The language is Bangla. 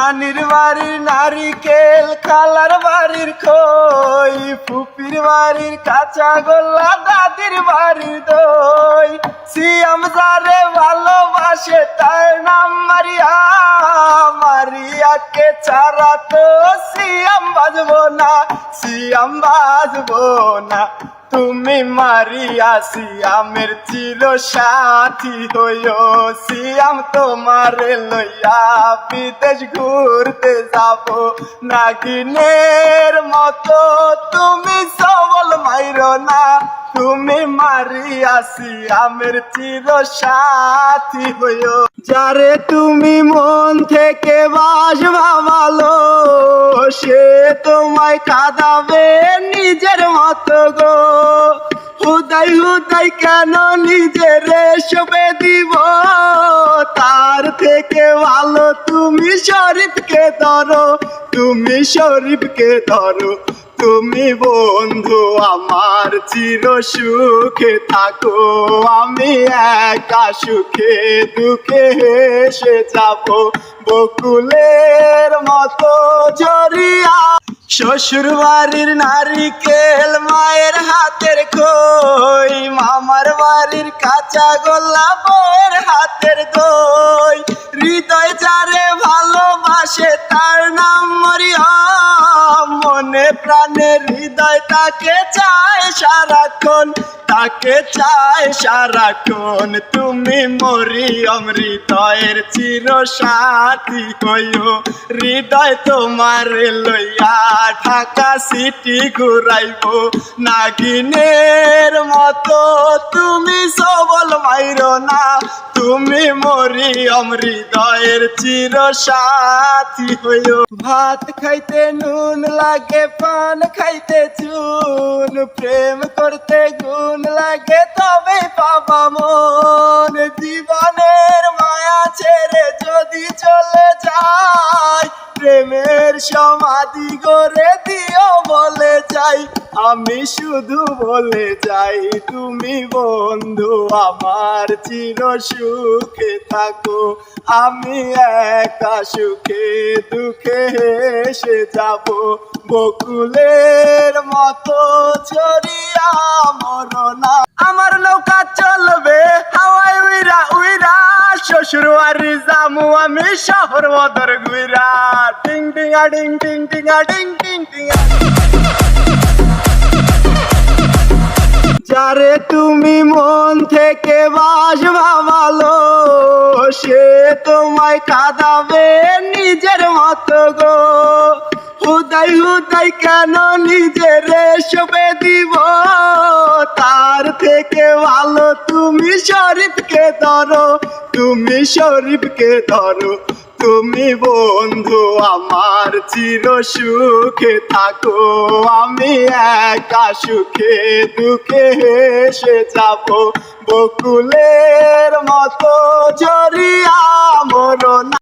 নানির বাড়ির নারিকেল, খালার বাড়ির খই, ফুপির বাড়ির কাঁচা গোল্লা, দাদির বাড়ির দই। সিয়াম যারে ভালোবাসে তার নাম মারিয়া, মারিয়াকে ছাড়া তো সিয়াম বাজবো না, সিয়াম বাজবো না। তুমি মারিয়া সিয়ামের চির সাথী হইও, সিয়াম তোমারে লইয়া বিদেশ ঘুরতে যাব। নাগিনের মতো তুমি সবল মাইরো না, তুমি মারিয়া সিয়ামের চির সাথী হইও। যারে তুমি মন থেকে বাসবা ভালো, সে তোমায় কাঁদাবে নিজের মতো গো। হুদাই হুদাই কেন নিজের সবে দিব, তার থেকে ভালো তুমি শরীফকে ধরো, তুমি শরীফকে ধরো। তুমি বন্ধু আমার চির সুখে থাকো, আমি একা সুখে দুঃখে হেসে যাব। বকুলের মতো ঝরিয়া শ্বশুর বাড়ির নারিকেল, মায়ের হাতের খই, মামার বাড়ির কাঁচা গোল্লা, বউয়ের হাতের দই। হৃদয় যারে ভালোবাসে তার নাম মরিয়ম, মনে প্রাণে হৃদয় তাকে চায় সারাক্ষণ, তাকে চায় সারাক্ষণ। তুমি মরিয়ম হৃদয়ের চির সাথী হইও, হৃদয় তোমার লইয়া ঢাকা সিটি ঘুরাইব। নাগিনের মতো তুমি সবল মাইরো না, তুমি মরিয়ম হৃদয়ের চির সাথী হইও। ভাত খাইতে নুন লাগে, পান খাইতে চুন, প্রেম করতে গুণ লাগে তবে পাবা মন। জীবনের মায়া ছেড়ে যদি চলে যায়, প্রেমের সমাধি গড়ে দিও বলে যাই, আমি শুধু বলে যাই। তুমি বন্ধু আমার চির সুখে থাকো, আমি একা সুখে দুঃখে হেসে যাব। বকুলের মতো ঝরিয়া মরনা, আমার নৌকা চলবে হাওয়ায় উইরা উইরা, শ্বশুর বাড়ি যামু আমি শহর বদর গুইরা। টিং টিঙা ডিং টিং টিঙা ডিং টিং টিঙা। যারে তুমি মন থেকে বাসবা ভালো, সে তোমায় কাঁদাবে নিজের মতো গো। হুদাই হুদাই কেন নিজের সবে দিব, তার থেকে ভালো তুমি শরীফকে ধরো, তুমি শরীফকে ধরো। তুমি বন্ধু আমার চির সুখে থাকো, আমি একা সুখে দুঃখে হেসে যাব। বকুলের মতো ঝরিয়া মরনা।